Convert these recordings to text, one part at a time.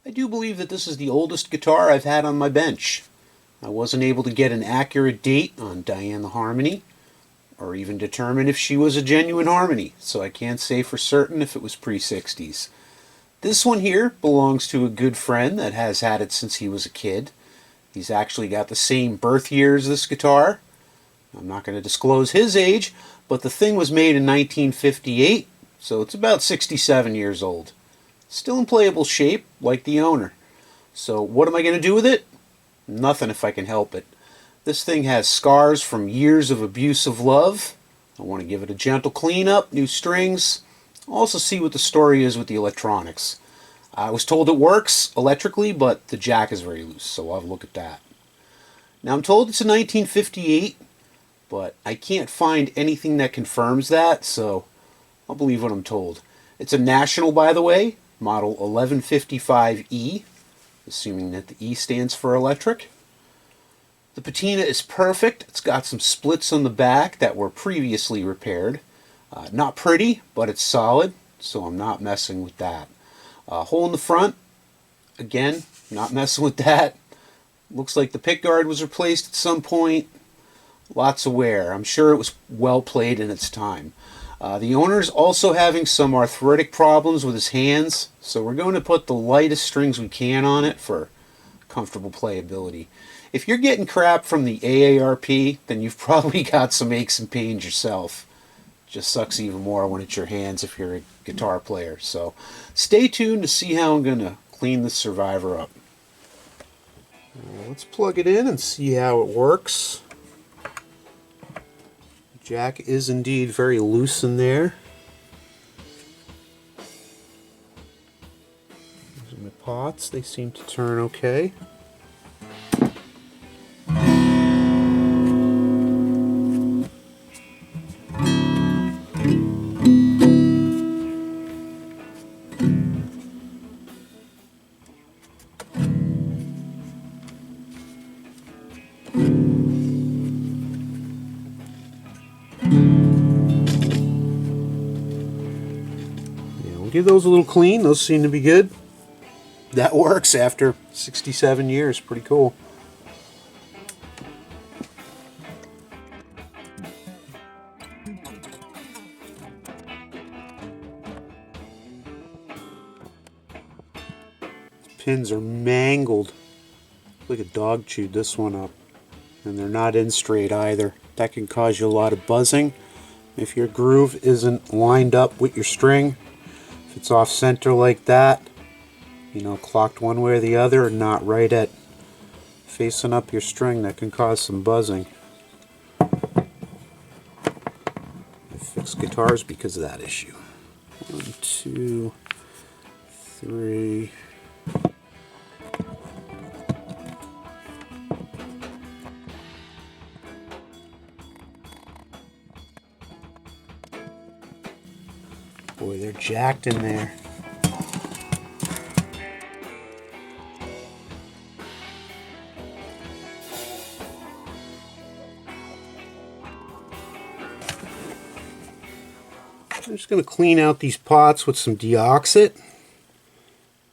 I do believe that this is the oldest guitar I've had on my bench. I wasn't able to get an accurate date on Diane the Harmony, or even determine if she was a genuine harmony, so I can't say for certain if it was pre-60s. This one here belongs to a good friend that has had it since he was a kid. He's actually got the same birth year as this guitar. I'm not going to disclose his age, but the thing was made in 1958, so it's about 67 years old. Still in playable shape, like the owner. So what am I going to do with it? Nothing if I can help it. This thing has scars from years of abusive love. I want to give it a gentle cleanup, new strings. Also see what the story is with the electronics. I was told it works electrically, but the jack is very loose, so I'll have a look at that. Now I'm told it's a 1958, but I can't find anything that confirms that, so I'll believe what I'm told. It's a National, by the way, model 1155E, assuming that the E stands for electric. The patina is perfect. It's got some splits on the back that were previously repaired. Not pretty, but it's solid, so I'm not messing with that. Hole in the front, again, not messing with that. Looks like the pickguard was replaced at some point. Lots of wear. I'm sure it was well played in its time. The owner's also having some arthritic problems with his hands, so we're going to put the lightest strings we can on it for comfortable playability. If you're getting crap from the AARP, then you've probably got some aches and pains yourself. Just sucks even more when it's your hands if you're a guitar player. So stay tuned to see how I'm going to clean this Survivor up. Let's plug it in and see how it works. The jack is indeed very loose in there. These are my pots. They seem to turn okay. Give those a little clean. Those seem to be good. That works after 67 years. Pretty cool. Pins are mangled. Like a dog chewed this one up. And they're not in straight either. That can cause you a lot of buzzing if your groove isn't lined up with your string. If it's off center like that, you know, clocked one way or the other, and not right at facing up your string, that can cause some buzzing. I fix guitars because of that issue. 1, 2, 3. Boy, they're jacked in there. I'm just going to clean out these pots with some deoxit.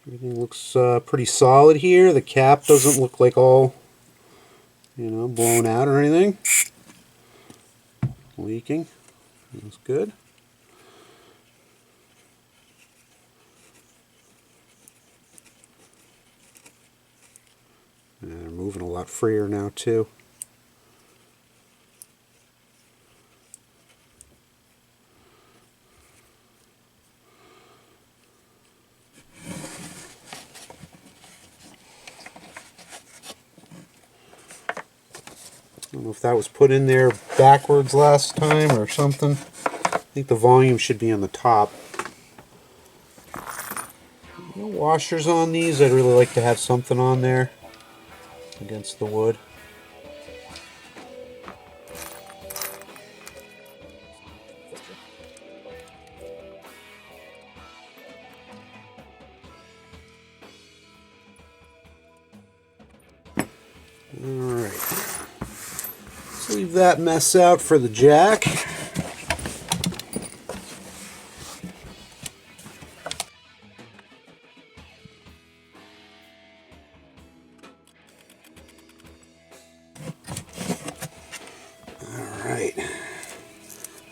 Everything looks pretty solid here. The cap doesn't look like all, you know, blown out or anything. Leaking. That's good. And they're moving a lot freer now too. I don't know if that was put in there backwards last time or something. I think the volume should be on the top. No washers on these. I'd really like to have something on there against the wood. Alright, let's leave that mess out for the jack. Alright.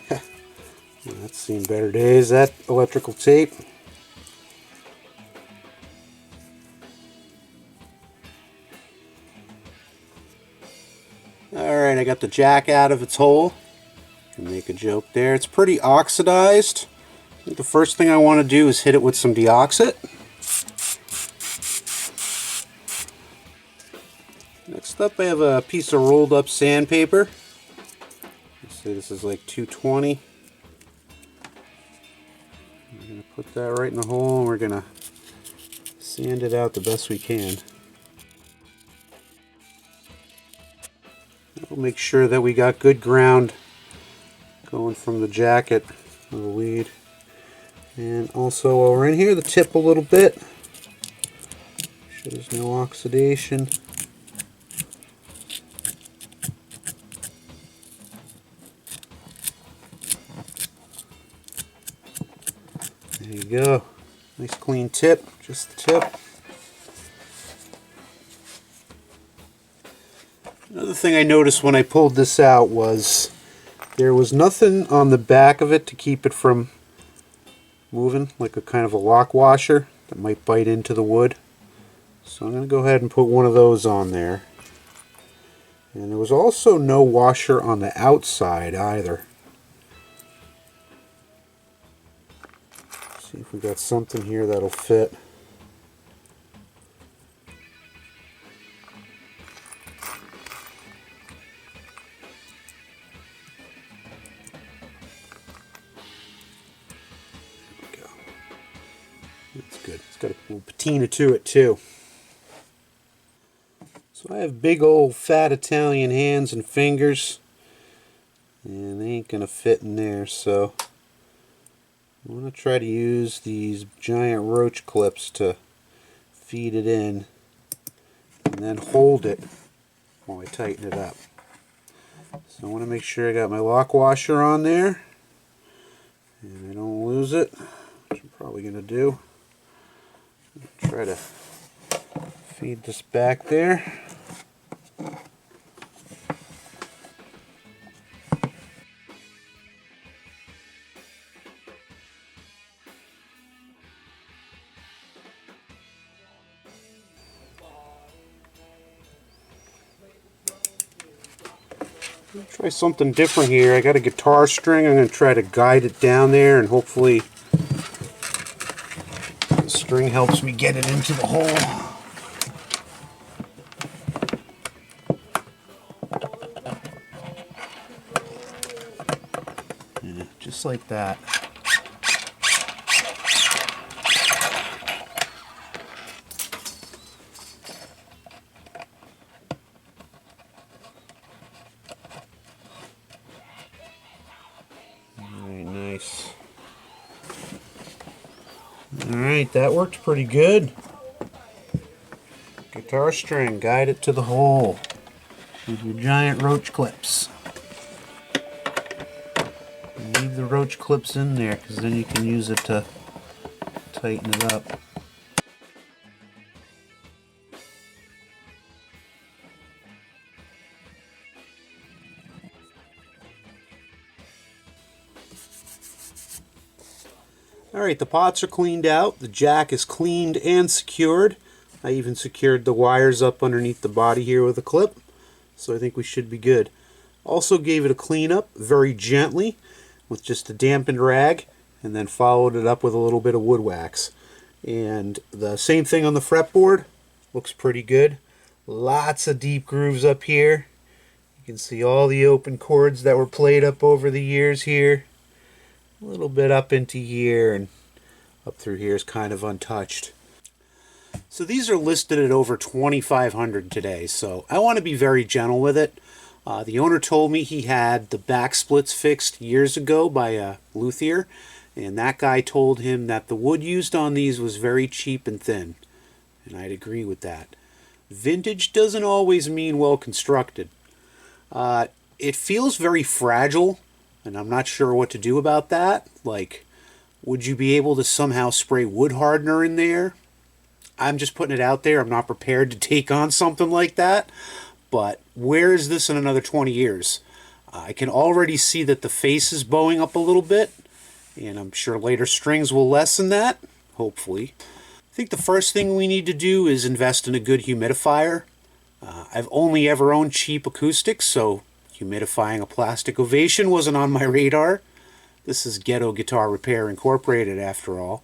That's seen better days, that electrical tape. Alright, I got the jack out of its hole. Can make a joke there. It's pretty oxidized. I think the first thing I want to do is hit it with some deoxit. Next up, I have a piece of rolled up sandpaper. Let's say this is like 220. We're going to put that right in the hole and we're going to sand it out the best we can. We'll make sure that we got good ground going from the jacket of the lead. And also while we're in here, the tip a little bit. Make sure there's no oxidation. There you go. Nice clean tip, just the tip. Another thing I noticed when I pulled this out was there was nothing on the back of it to keep it from moving, like a kind of a lock washer that might bite into the wood. So I'm going to go ahead and put one of those on there. And there was also no washer on the outside either. See if we got something here that'll fit. That's good. It's got a little patina to it too. So I have big old fat Italian hands and fingers, and they ain't gonna fit in there, so I'm gonna try to use these giant roach clips to feed it in and then hold it while I tighten it up. So I want to make sure I got my lock washer on there and I don't lose it, which I'm probably gonna do. Try to feed this back there. Try something different here. I got a guitar string. I'm going to try to guide it down there, and hopefully the string helps me get it into the hole. Yeah, just like that. Nice. Alright, that worked pretty good. Guitar string, guide it to the hole with your giant roach clips. Leave the roach clips in there because then you can use it to tighten it up. Alright, the pots are cleaned out, the jack is cleaned and secured. I even secured the wires up underneath the body here with a clip, so I think we should be good. Also gave it a clean up very gently with just a dampened rag, and then followed it up with a little bit of wood wax. And the same thing on the fretboard, looks pretty good. Lots of deep grooves up here. You can see all the open chords that were played up over the years here. A little bit up into here, and up through here is kind of untouched. So these are listed at over $2,500 today, so I want to be very gentle with it. The owner told me he had the back splits fixed years ago by a luthier, and that guy told him that the wood used on these was very cheap and thin, and I'd agree with that. Vintage doesn't always mean well constructed. It feels very fragile, and I'm not sure what to do about that. Like, would you be able to somehow spray wood hardener in there? I'm just putting it out there. I'm not prepared to take on something like that. But where is this in another 20 years? I can already see that the face is bowing up a little bit, and I'm sure later strings will lessen that, hopefully. I think the first thing we need to do is invest in a good humidifier. I've only ever owned cheap acoustics, so humidifying a plastic Ovation wasn't on my radar. This is Ghetto Guitar Repair Incorporated after all.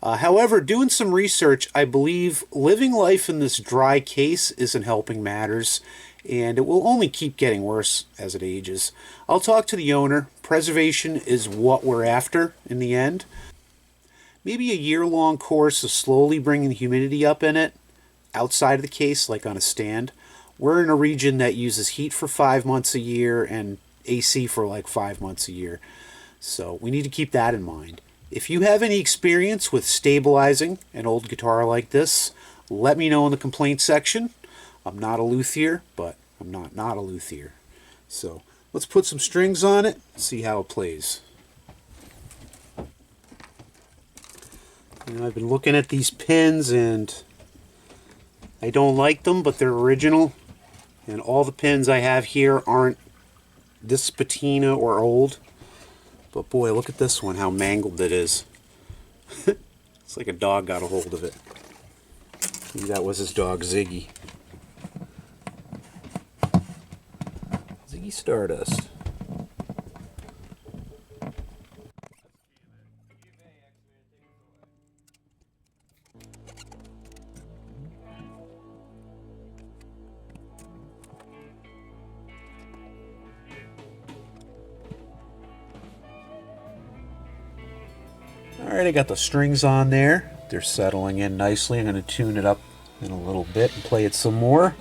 However, doing some research, I believe living life in this dry case isn't helping matters, and it will only keep getting worse as it ages. I'll talk to the owner. Preservation is what we're after in the end. Maybe a year-long course of slowly bringing the humidity up in it, outside of the case, like on a stand. We're in a region that uses heat for 5 months a year and AC for like 5 months a year. So we need to keep that in mind. If you have any experience with stabilizing an old guitar like this, let me know in the complaint section. I'm not a luthier, but I'm not a luthier. So let's put some strings on it, see how it plays. I've been looking at these pins and I don't like them, but they're original. And all the pins I have here aren't this patina or old. But boy, look at this one, how mangled it is. It's like a dog got a hold of it. Maybe that was his dog, Ziggy. Ziggy Stardust. Alright, I got the strings on there. They're settling in nicely. I'm going to tune it up in a little bit and play it some more.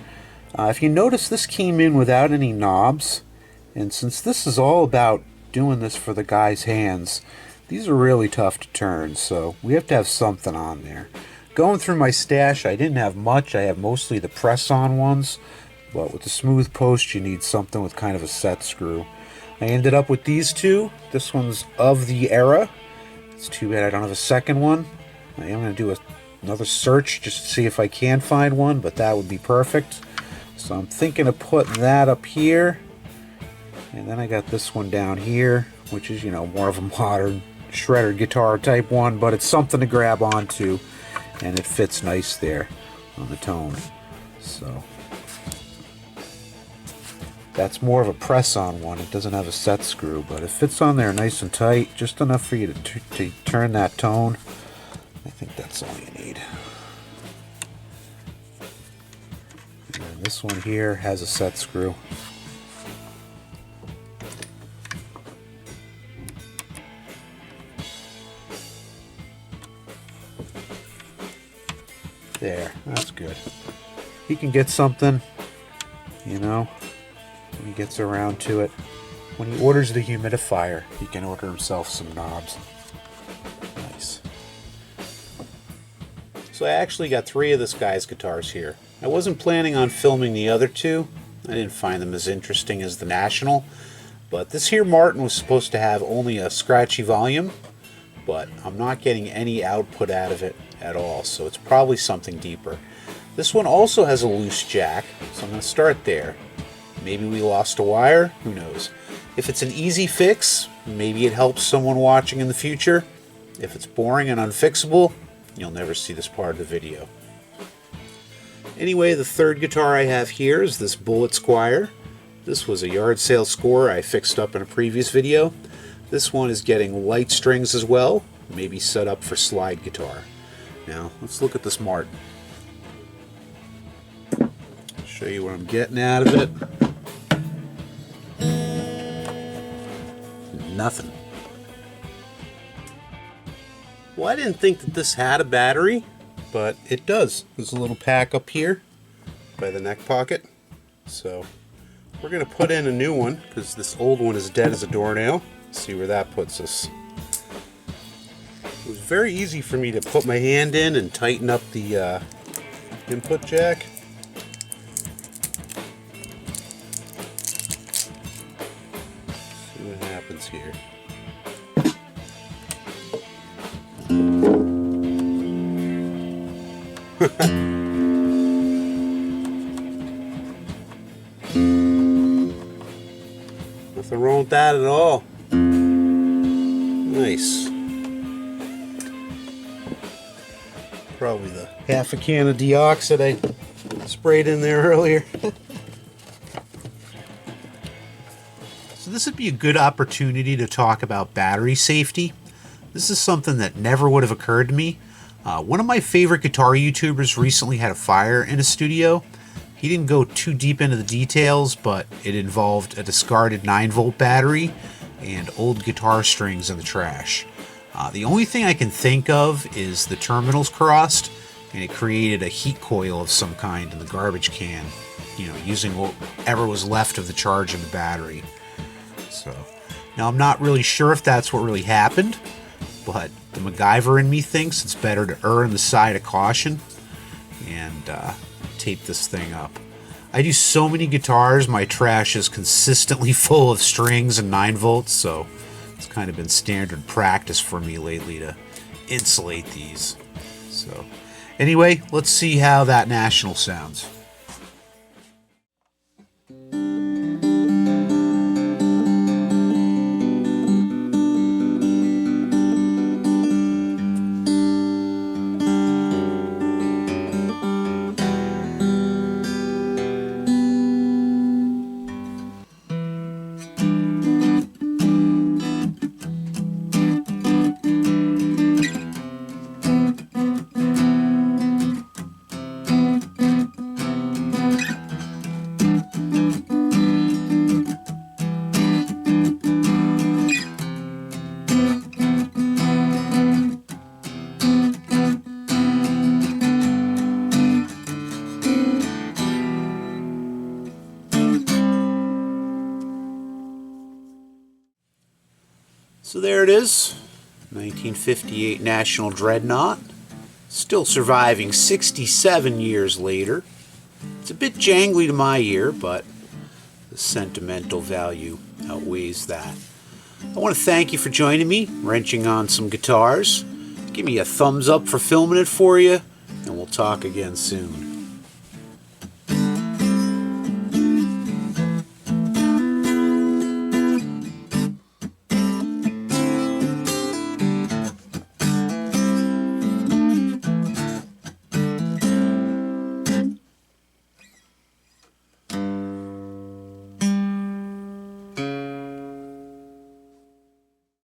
If you notice, this came in without any knobs. And since this is all about doing this for the guy's hands, these are really tough to turn. So we have to have something on there. Going through my stash, I didn't have much. I have mostly the press-on ones. But with the smooth post, you need something with kind of a set screw. I ended up with these two. This one's of the era. It's too bad I don't have a second one. I am going to do another search just to see if I can find one, but that would be perfect. So I'm thinking of putting that up here. And then I got this one down here, which is, you know, more of a modern shredder guitar type one, but it's something to grab onto, and it fits nice there on the tone. So that's more of a press-on one. It doesn't have a set screw, but it fits on there nice and tight, just enough for you to turn that tone. I think that's all you need. And this one here has a set screw. There, that's good. He can get something, you know, when he gets around to it. When he orders the humidifier, he can order himself some knobs. Nice. So I actually got 3 of this guy's guitars here. I wasn't planning on filming the other 2. I didn't find them as interesting as the National. But this here Martin was supposed to have only a scratchy volume, but I'm not getting any output out of it at all, so it's probably something deeper. This one also has a loose jack, so I'm going to start there. Maybe we lost a wire, who knows. If it's an easy fix, maybe it helps someone watching in the future. If it's boring and unfixable, you'll never see this part of the video. Anyway, the third guitar I have here is this Bullet Squire. This was a yard sale score I fixed up in a previous video. This one is getting light strings as well, maybe set up for slide guitar. Now, let's look at this Martin. Show you what I'm getting out of it. Nothing. Well, I didn't think that this had a battery, but it does. There's a little pack up here by the neck pocket. So we're going to put in a new one because this old one is dead as a doornail. See where that puts us. It was very easy for me to put my hand in and tighten up the input jack. See what happens here. not bad at all. Nice. Probably the half a can of deoxit I sprayed in there earlier. So this would be a good opportunity to talk about battery safety. This is something that never would have occurred to me. One of my favorite guitar YouTubers recently had a fire in a studio. He didn't go too deep into the details, but it involved a discarded 9-volt battery and old guitar strings in the trash. The only thing I can think of is the terminals crossed, and it created a heat coil of some kind in the garbage can, you know, using whatever was left of the charge in the battery. So, now I'm not really sure if that's what really happened, but the MacGyver in me thinks it's better to err on the side of caution and tape this thing up. I do so many guitars, my trash is consistently full of strings and 9 volts, so it's kind of been standard practice for me lately to insulate these. So anyway, let's see how that National sounds. So there it is, 1958 National Dreadnought, still surviving 67 years later. It's a bit jangly to my ear, but the sentimental value outweighs that. I want to thank you for joining me, wrenching on some guitars. Give me a thumbs up for filming it for you, and we'll talk again soon.